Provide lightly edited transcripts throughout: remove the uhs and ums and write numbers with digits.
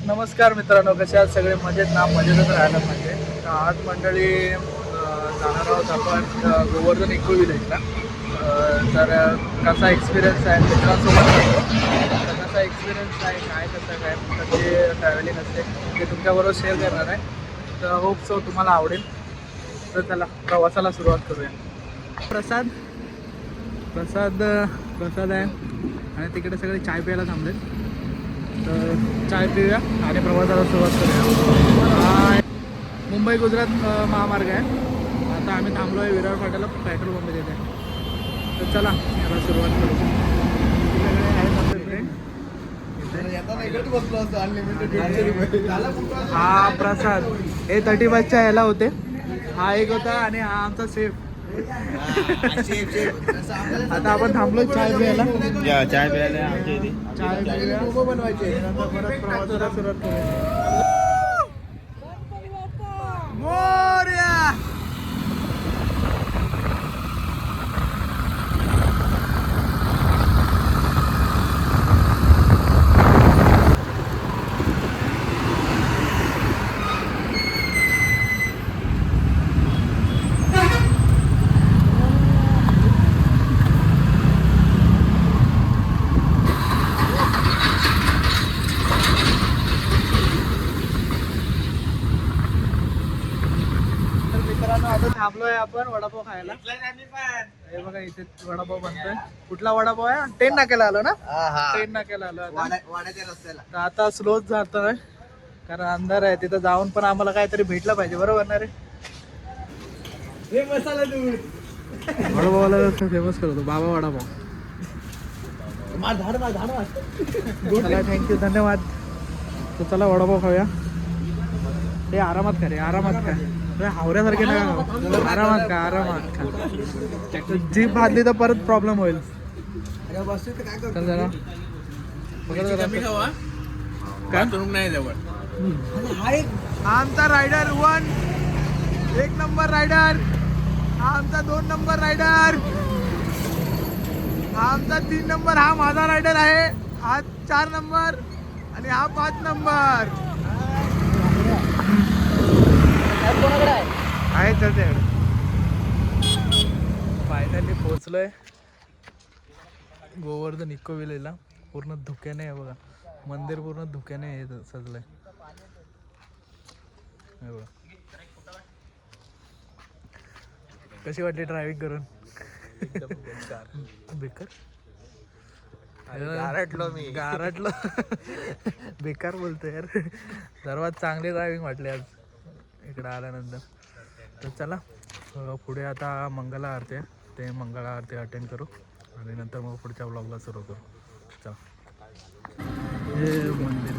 नमस्कार मित्रांनो, कसे आहात सगळे? मजेत ना? मजेतच राहायला पाहिजे. तर आज मंडळी जाणार आहोत आपण गोवर्धन इको विलेजला. तर कसा एक्सपिरियन्स आहे मित्रांसोबत करतो, तर कसा एक्सपिरियन्स आहे, काय कसं काय कशी ट्रॅव्हलिंग असते ते तुमच्याबरोबर शेअर करणार आहे. तर होप सो तुम्हाला आवडेल. तर चला प्रवासाला सुरुवात करूया. प्रसाद प्रसाद प्रसाद आहे आणि तिकडे सगळे चाय प्यायला थांबलेत. तर चाय पिऊया आणि प्रवासाला सुरुवात करूया. हा मुंबई गुजरात महामार्ग आहे. आता आम्ही थांबलो आहे विरार फाट्याला पेट्रोल पंप देते. तर चला याला सुरुवात करू. सगळे आहेत आपले फ्रेंड. हा प्रसाद हे 35च्या याला होते. हा एक होता आणि हा आमचा सेफ. आता आपण थांबलो चाय प्यायला. चाय प्यायला आमच्या इथे चाय प्यायला बनवायचे परत प्रवासाला सुरुवात करूया. मोरया. आता थांबलोय आपण वडापाव खायला. हे बघा इथे वडापाव बनतोय. कुठला वडापाव आहे? 10 नाक्याला आलो ना? 10 नाक्याला आलो वाड्याच्या रस्त्याला. तर आता स्लोच जातोय कारण अंधार आहे. तिथं जाऊन पण आम्हाला काहीतरी भेटलं पाहिजे, बरोबर ना रे? वडापावाला फेमस करतो बाबा वडापाव. चला थँक्यू, धन्यवाद. तर चला वडापाव खाऊया. ते आरामात खा रे, आरामात खा. हावऱ्यासारखे ना, आरामात का, आरामात खा. जीभ भाजली तर परत प्रॉब्लेम होईल. चल जरा नाही जवळ. हा आमचा रायडर 1, 1 नंबर रायडर. हा आमचा 2 नंबर रायडर. हा आमचा 3 नंबर. हा माझा रायडर आहे. हा 4 नंबर आणि हा 5 नंबर आहे. चलते फायनली पोहोचलोय गोवर्धन इको विलेजला. पूर्ण धुक्याने आहे बघा. मंदिर पूर्ण धुक्याने सजलंय. हे बघा. कशी वाटली ड्रायव्हिंग करून? बेकार गारटलो. बेकार बोलतोय यार. सर्वात चांगली ड्रायव्हिंग वाटली आज इकडे आल्यानंतर. तर चला पुढे आता मंगला आरती आहे. ते मंगला आरती अटेंड करू आणि नंतर मग पुढच्या व्लॉगला सुरू करू. चला. हे मंदिर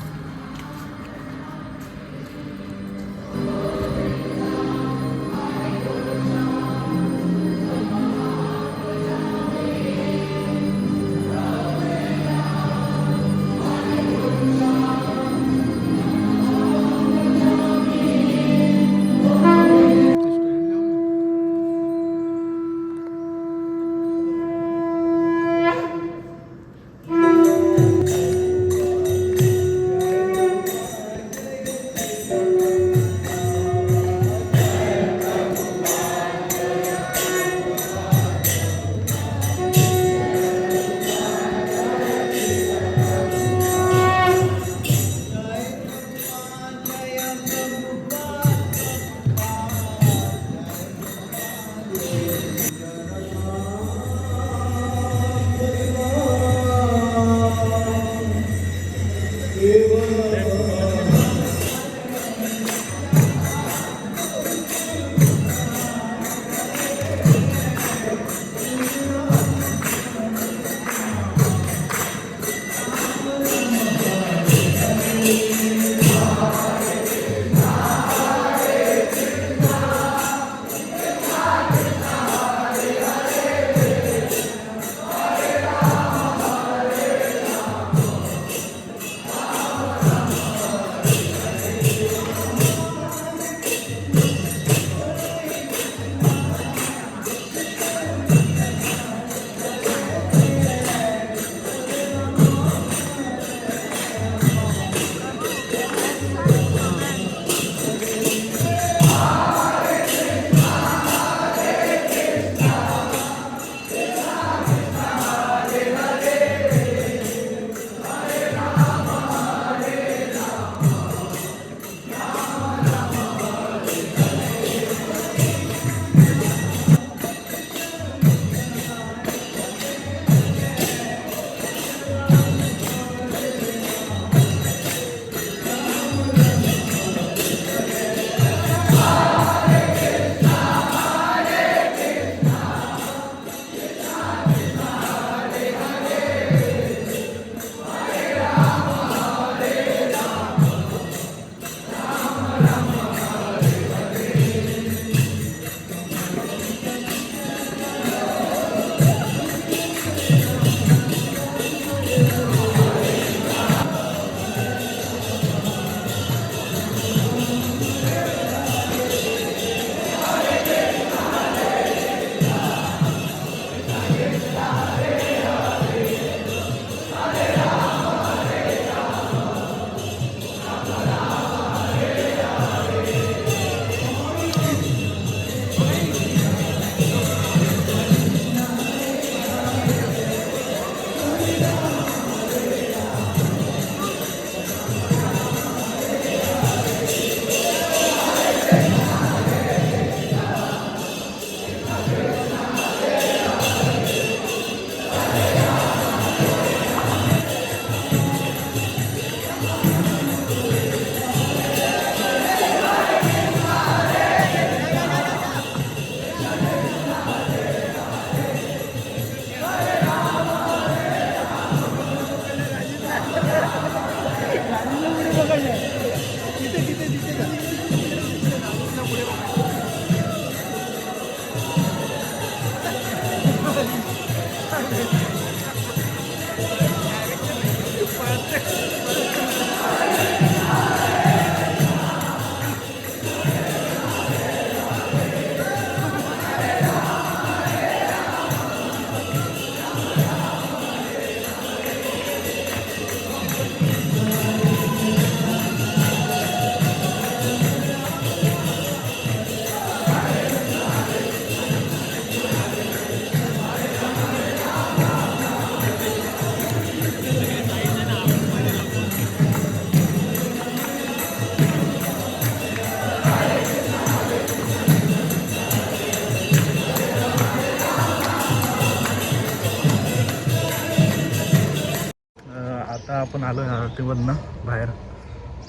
आता आपण आलो आहे आरतीमधनं बाहेर.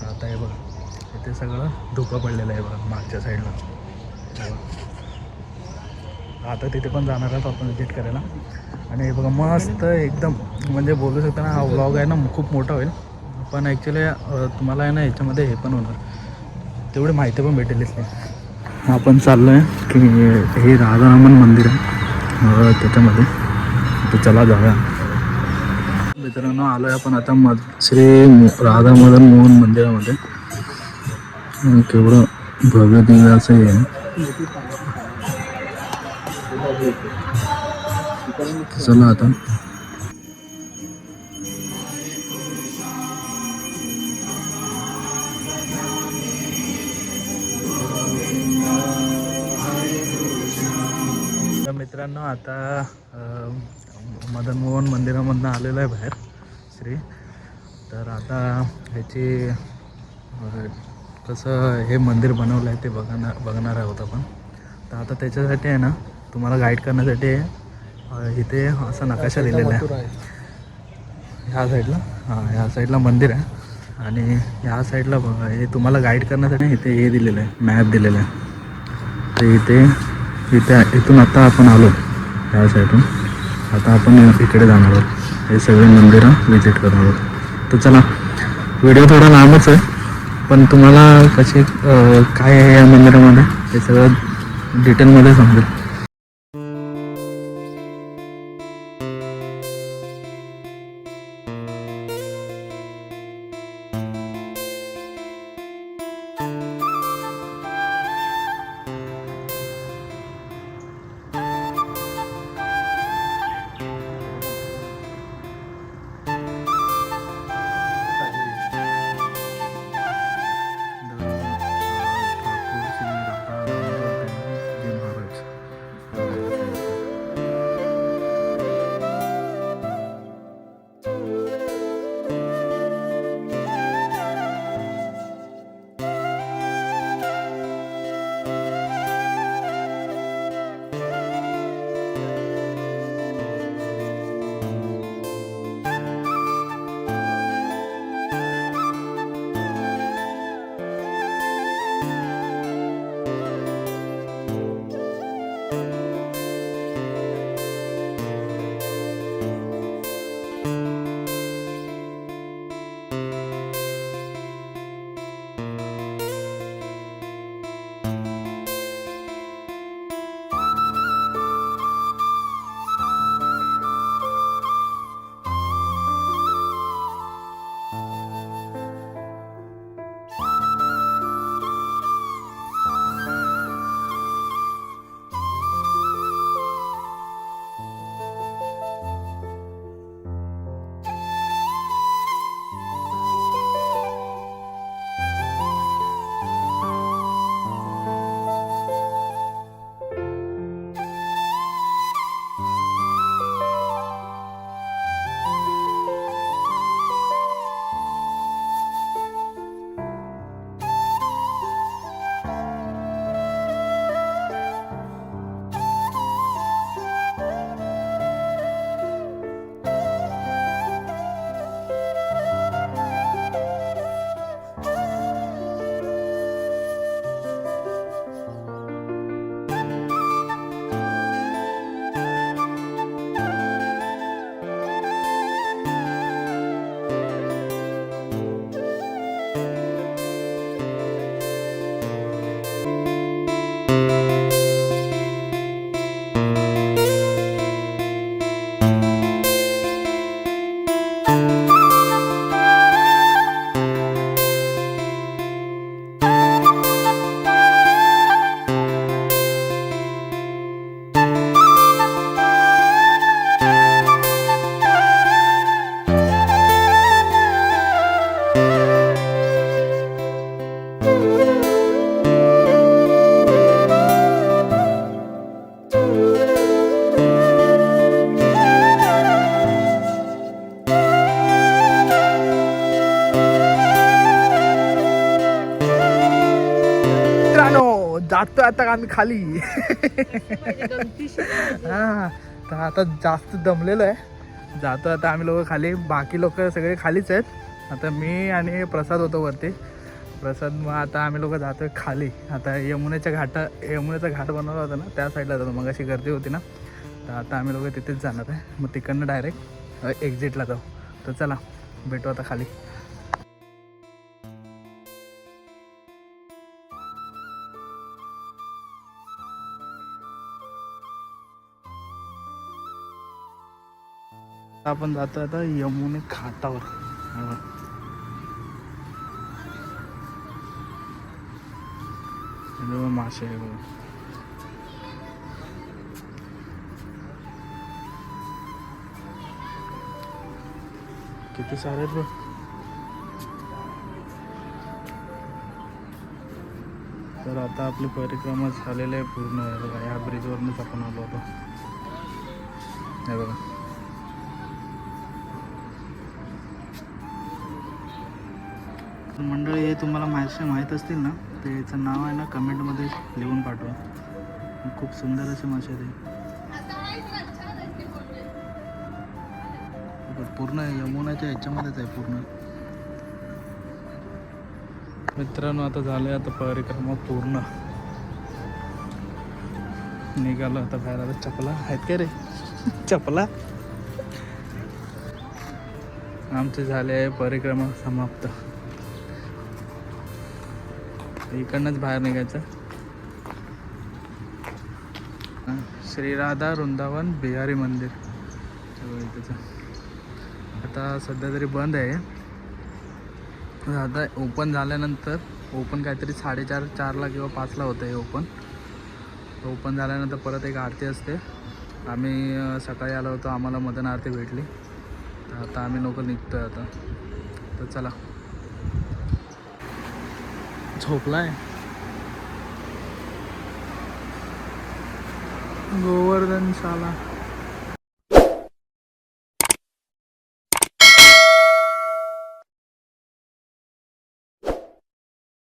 आता हे बघा इथे सगळं धुकं पडलेलं आहे बघा मागच्या साईडला. आता तिथे पण जाणार आहोत आपण व्हिजिट करायला. आणि हे बघा मस्त एकदम म्हणजे बोलू शकता ना, हा व्लॉग आहे ना खूप मोठा होईल. पण ॲक्च्युली तुम्हाला आहे ना याच्यामध्ये हे पण होणार, तेवढी माहिती पण भेटेलच नाही. आपण चाललो आहे की हे राधारमण मंदिर आहे त्याच्यामध्ये, तर चला जाऊया. मित्रांनो आलो आहे आपण आता श्री राधा मदन मोहन मंदिरामध्ये. केवढं भव्य दिव्य असं हे आहे. चला आता मित्रांनो आता मदन मोहन मंदिरामधनं आलेलं आहे बाहेर श्री. तर आता ह्याची कसं हे मंदिर बनवलं आहे ते बघणार आहोत आपण. तर आता त्याच्यासाठी आहे ना तुम्हाला गाईड करण्यासाठी इथे असा नकाशा दिलेला आहे. ह्या साईडला ह्या साईडला मंदिर आहे आणि ह्या साईडला बघा हे तुम्हाला गाईड करण्यासाठी इथे हे दिलेलं आहे, मॅप दिलेलं आहे. तर इथून आता आपण आलो ह्या साईडून. आता आपण इकडे जाणार आहोत, हे सगळे मंदिरं व्हिजिट करणार आहोत. तर चला, व्हिडिओ थोडा लांबच आहे पण तुम्हाला कसे काय आहे या मंदिरामध्ये हे सगळं डिटेलमध्ये समजेल. जातो आता आम्ही खाली. हा तर आता जास्त दमलेलो आहे. जातो आता आम्ही लोक खाली. बाकी लोक सगळे खालीच आहेत. आता मी आणि प्रसाद होतो वरती. प्रसाद मग आता आम्ही लोक जातोय खाली. आता यमुनेचा घाट बनवला होता ना त्या साईडला जातो. मग अशी गर्दी होती ना तर आता आम्ही लोक तिथेच जाणार आहे. मग तिकडनं डायरेक्ट एक्झिटला जाऊ. तर चला भेटू आता खाली. आपण जातो आता यमुने घाटावर. मासे आहे बघा. किती सारे आहेत बघ. तर आता आपली परिक्रमा झालेली आहे पूर्ण. आहे बघा या ब्रिजवरूनच आपण आलो होतो. हे बघा मंडळी हे तुम्हाला माहीत असतील ना तर याचं नाव आहे ना कमेंटमध्ये लिहून पाठवा. खूप सुंदर असे मासे ते पूर्ण यमुनाच्या ह्याच्यामध्येच आहे पूर्ण. मित्रांनो आता झालं आता परिक्रमा पूर्ण. निघालो आता बाहेर. आता चपला आहेत का रे? चपला आमचे झाले आहे परिक्रमा समाप्त. इकडनंच बाहेर निघायचं. श्री राधा वृंदावन बिहारी मंदिर त्याचं आता सध्या तरी बंद आहे. आता ओपन झाल्यानंतर ओपन काहीतरी 4:30 किंवा 5ला होतं हे ओपन. ओपन झाल्यानंतर परत एक आरती असते. आम्ही सकाळी आलो होतो. आम्हाला मदन आरती भेटली. तर आता आम्ही लोक निघतो आहे आता. तर चला. झोपलाय गोवर्धन शाला.